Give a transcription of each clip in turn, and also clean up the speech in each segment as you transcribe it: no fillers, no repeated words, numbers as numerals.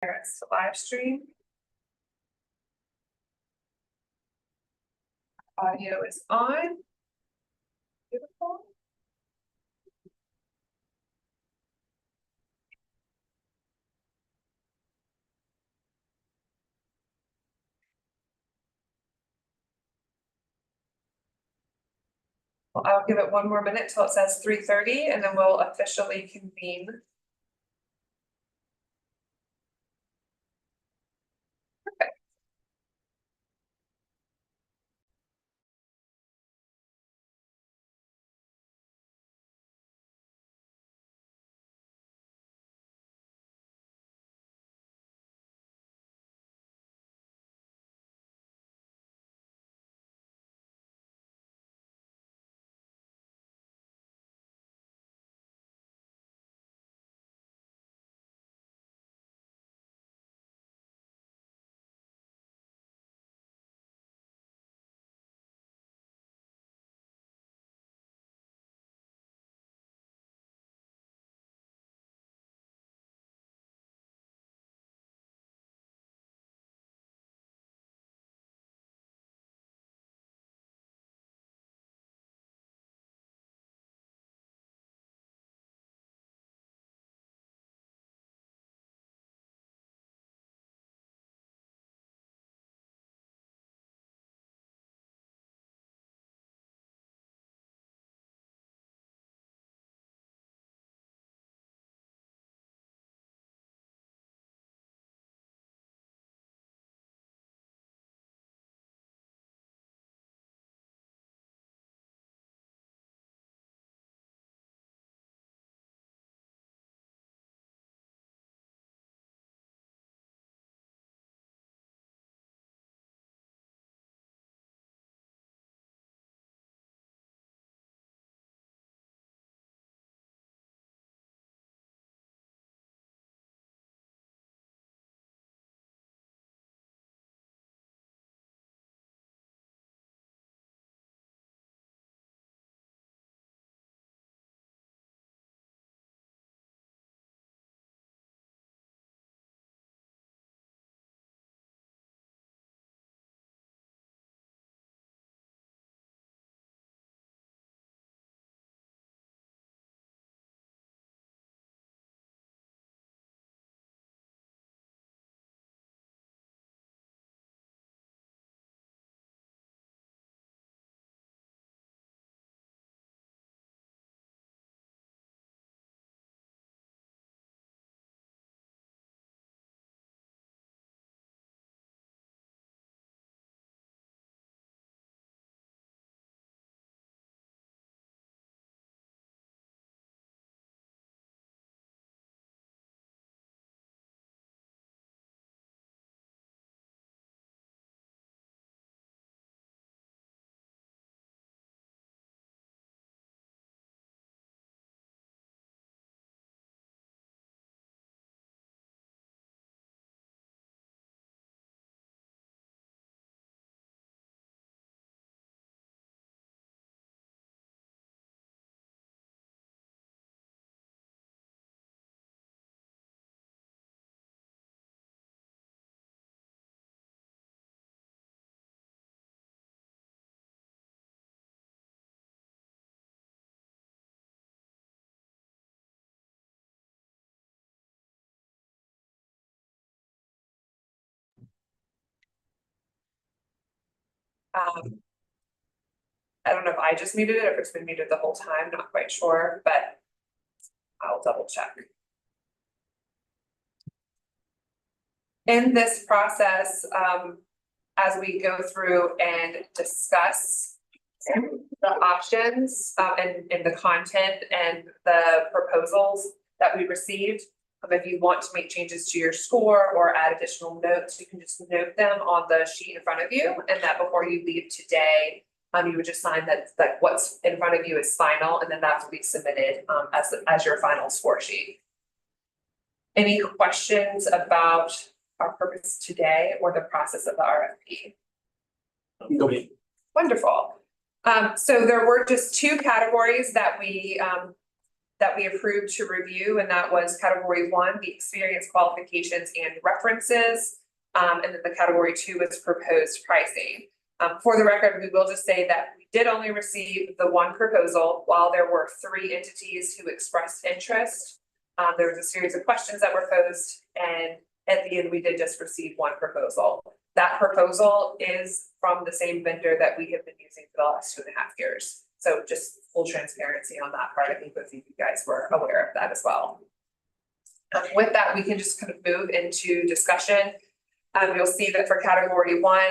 It's live stream. Audio is on. Beautiful. Well, I'll give it one more minute till it says 3:30 and then we'll officially convene. Perfect. I don't know if I just muted it or if it's been muted the whole time, not quite sure, but I'll double check. In this process, as we go through and discuss the options and the content and the proposals that we received, if you want to make changes to your score or add additional notes, you can just note them on the sheet in front of you, and that before you leave today, you would just sign that what's in front of you is final, and then that will be submitted as your final score sheet. Any questions about our purpose today or the process of the RFP? Nobody. Wonderful. So there were just two categories that we that we approved to review, and that was category 1, the experience, qualifications, and references. And then the category 2 was proposed pricing. For the record, we will just say that we did only receive the 1 proposal, while there were 3 entities who expressed interest. There was a series of questions that were posed, and at the end, we did just receive 1 proposal. That proposal is from the same vendor that we have been using for the last 2.5 years. So just full transparency on that part. I think both of you guys were aware of that as well. With that, we can just kind of move into discussion. You'll see that for category 1,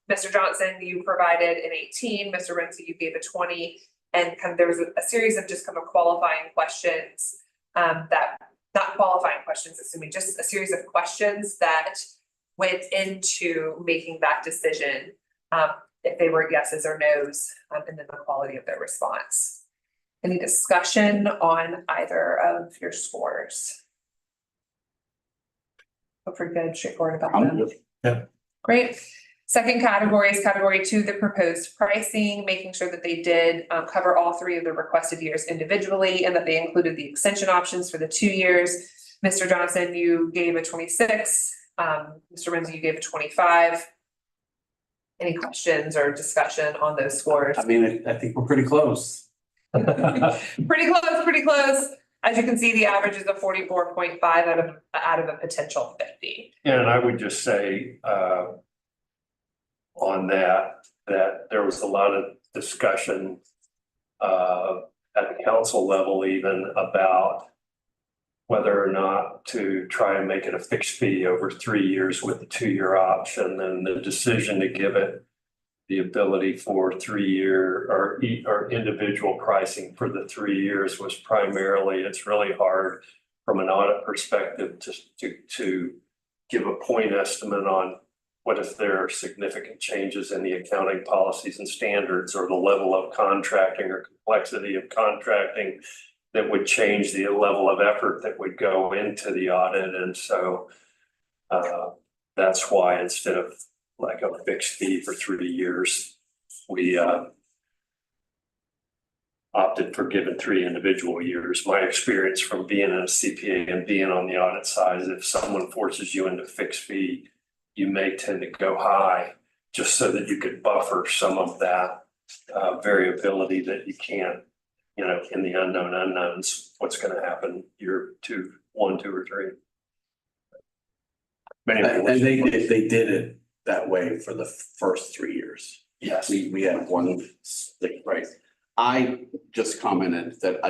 Mr. Johnson, you provided an 18, Mr. Renzi, you gave a 20, and kind of there was a series of just kind of qualifying questions that, not qualifying questions, just a series of questions that went into making that decision, if they were yeses or nos, and then the quality of their response. Any discussion on either of your scores? Hope we're good, straightforward about them. Yeah. Great. Second category is category 2, the proposed pricing, making sure that they did cover all 3 of the requested years individually and that they included the extension options for the 2 years. Mr. Johnson, you gave a 26. Mr. Renzi, you gave a 25. Any questions or discussion on those scores? I mean, I think we're pretty close. Pretty close. As you can see, the average is a 44.5 out of a potential 50. And I would just say on that there was a lot of discussion at the council level even about whether or not to try and make it a fixed fee over 3 years with the 2-year option, and the decision to give it the ability for 3-year or individual pricing for the 3 years was primarily, it's really hard from an audit perspective to give a point estimate on what if there are significant changes in the accounting policies and standards or the level of contracting or complexity of contracting that would change the level of effort that would go into the audit. And so that's why instead of like a fixed fee for 3 years, we opted for giving 3 individual years. My experience from being a CPA and being on the audit side is if someone forces you into fixed fee, you may tend to go high just so that you could buffer some of that variability that you can't, in the unknown unknowns, what's going to happen year 2, 1, 2, or 3. And they did it that way for the first 3 years. Yes. We had 1 stick price. I just commented that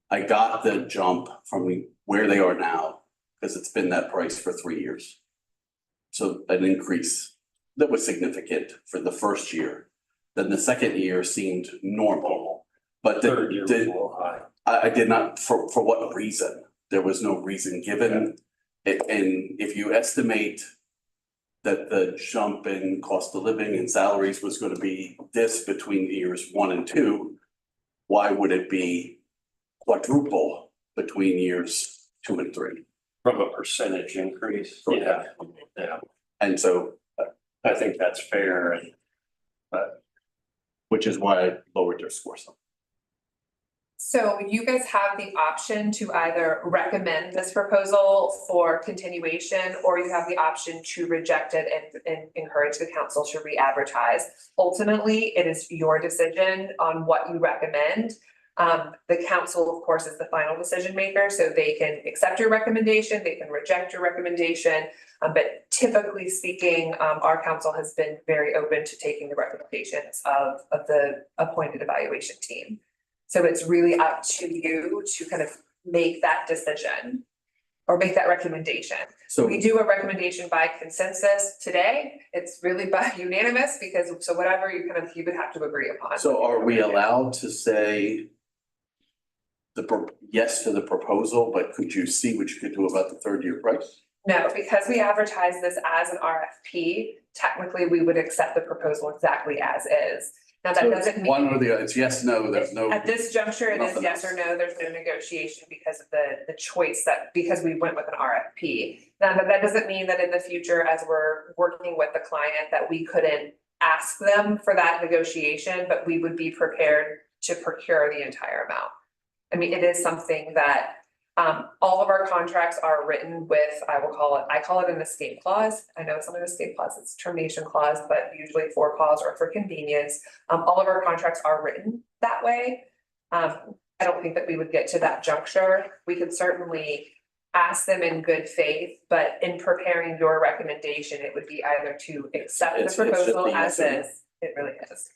I got the jump from where they are now because it's been that price for 3 years. So an increase that was significant for the first year. Then the second year seemed normal, but third year was a little high. I did not, for what reason? There was no reason given. And if you estimate that the jump in cost of living and salaries was going to be this between years 1 and 2, why would it be quadruple between years 2 and 3? From a percentage increase. Correct. Yeah. And so I think that's fair. which is why I lowered their score some. So you guys have the option to either recommend this proposal for continuation, or you have the option to reject it and encourage the council to re-advertise. Ultimately, it is your decision on what you recommend. The council, of course, is the final decision maker, so they can accept your recommendation, they can reject your recommendation. But typically speaking, our council has been very open to taking the recommendations of the appointed evaluation team. So it's really up to you to kind of make that decision or make that recommendation. So we do a recommendation by consensus today. It's really by unanimous because so whatever you would have to agree upon. So are we allowed to say yes to the proposal, but could you see what you could do about the 3rd year price? No, because we advertise this as an RFP, technically we would accept the proposal exactly as is. Now that doesn't mean. One or the other, it's yes, no, there's no. At this juncture, it is yes or no, there's no negotiation because of the choice because we went with an RFP. Now, that doesn't mean that in the future, as we're working with the client, that we couldn't ask them for that negotiation, but we would be prepared to procure the entire amount. I mean, it is something that all of our contracts are written with, I call it an escape clause. I know it's not an escape clause, it's a termination clause, but usually for cause or for convenience. All of our contracts are written that way. I don't think that we would get to that juncture. We could certainly ask them in good faith, but in preparing your recommendation, it would be either to accept the It should proposal be as yes or no. is. It really is.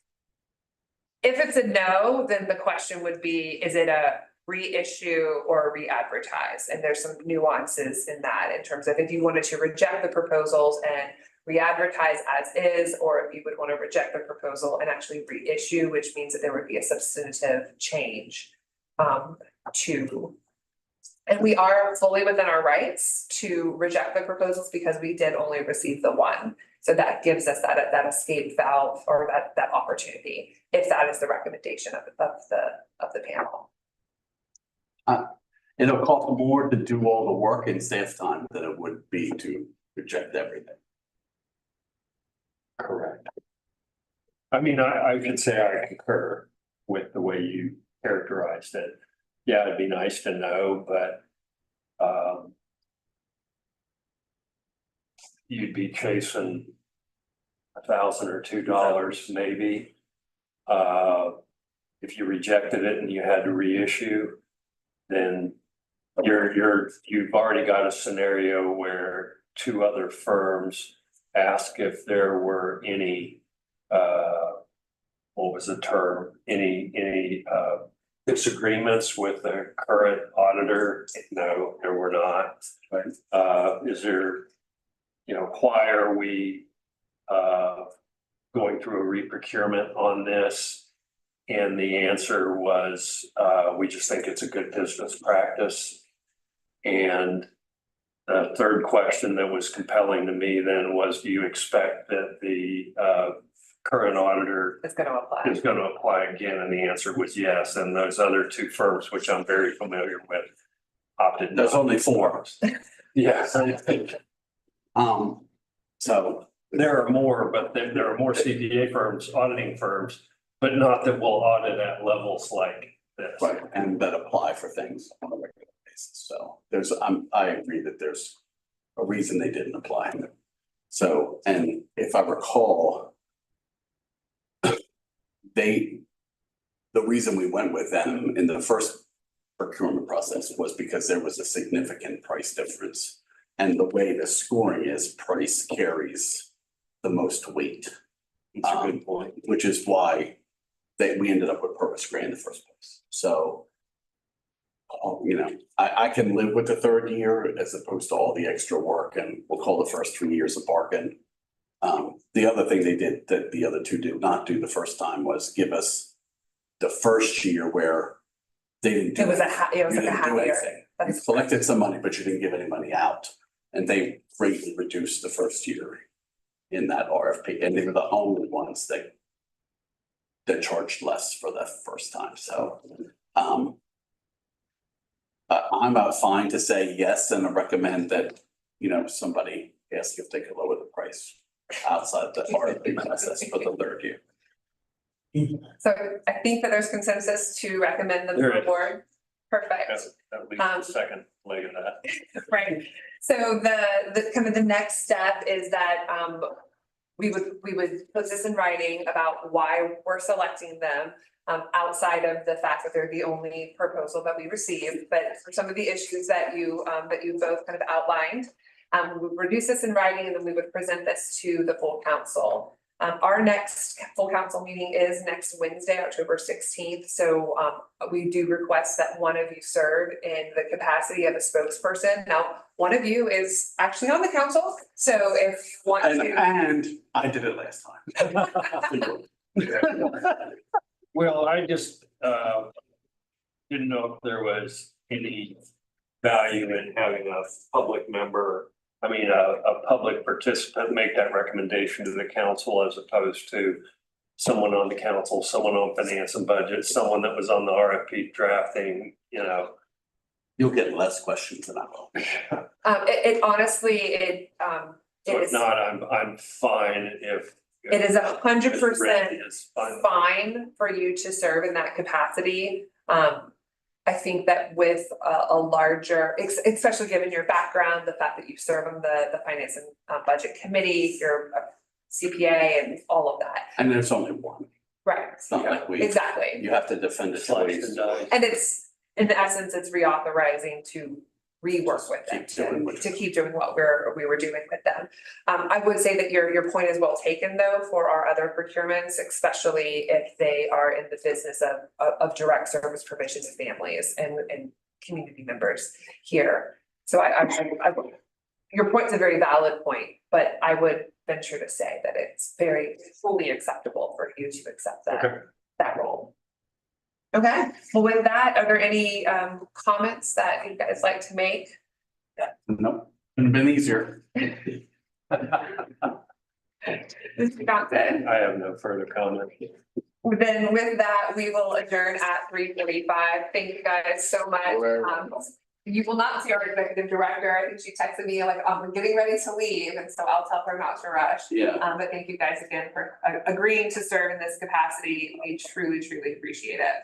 If it's a no, then the question would be, is it a reissue or re-advertise? And there's some nuances in that in terms of if you wanted to reject the proposals and re-advertise as is, or if you would want to reject the proposal and actually reissue, which means that there would be a substantive change to. And we are fully within our rights to reject the proposals because we did only receive the one. So that gives us that escape valve or that opportunity, if that is the recommendation of the panel. It'll cost more to do all the work in staff time than it would be to reject everything. Correct. I mean, I could say I concur with the way you characterized it. Yeah, it'd be nice to know, but you'd be chasing $1,000 or $2 maybe. If you rejected it and you had to reissue, then you've already got a scenario where two other firms ask if there were any what was the term? Any disagreements with the current auditor? No, there were not. Is there, why are we going through a re-procurement on this? And the answer was, we just think it's a good business practice. And the third question that was compelling to me then was, do you expect that the current auditor It's going to apply. is going to apply again? And the answer was yes. And those other two firms, which I'm very familiar with, opted not. There's only four. Yes. So There are more, but there are more CPA firms, auditing firms, but not that will audit at levels like this. right, and that apply for things on a regular basis. So I agree that there's a reason they didn't apply. So, and if I recall, the reason we went with them in the first procurement process was because there was a significant price difference. And the way the scoring is, price carries the most weight. It's a good point. Which is why we ended up with Purpose Gray in the first place. So, I can live with the third year as opposed to all the extra work, and we'll call the first 3 years a bargain. The other thing they did that the other two did not do the first time was give us the first year where they didn't do It was like a you didn't half do year. anything. You collected some money, but you didn't give any money out. And they greatly reduced the first year in that RFP, and they were the only ones that charged less for the first time. So I'm fine to say yes and I recommend that, somebody ask if they could lower the price outside the RFP process for the third year. So I think that there's consensus to recommend them to There the is. board. Perfect. That leaves the second leg of that. Right. So the kind of the next step is that we would put this in writing about why we're selecting them. Outside of the fact that they're the only proposal that we received, but for some of the issues that you both kind of outlined, we would reduce this in writing and then we would present this to the full council. Our next full council meeting is next Wednesday, October 16th. So we do request that one of you serve in the capacity of a spokesperson. Now, one of you is actually on the council, so if you want to. And I did it last time. Well, I just didn't know if there was any value in having a public member, a public participant make that recommendation to the council as opposed to someone on the council, someone on finance and budget, someone that was on the RFP drafting, You'll get less questions than I will. It honestly, So if not, I'm fine if. it is 100% Is fine. fine for you to serve in that capacity. I think that with a larger, especially given your background, the fact that you serve on the finance and budget committee, you're a CPA and all of that. And there's only one. Right. It's not like Exactly. you have to defend it Slice twice. and dice. And it's, in essence, it's reauthorizing to rework with them, Keep doing what to keep doing what we were doing with them. I would say that your point is well taken though, for our other procurements, especially if they are in the business of direct service provision to families and community members here. So your point's a very valid point, but I would venture to say that it's very fully acceptable for you to accept that role. Okay, well, with that, are there any comments that you guys like to make? Nope, it'd been easier. Mr. Johnson? I have no further comment. Then with that, we will adjourn at 3:45. Thank you guys so much. You will not see our executive director. I think she texted me like, we're getting ready to leave, and so I'll tell her not to rush. Yeah. But thank you guys again for agreeing to serve in this capacity. We truly, truly appreciate it.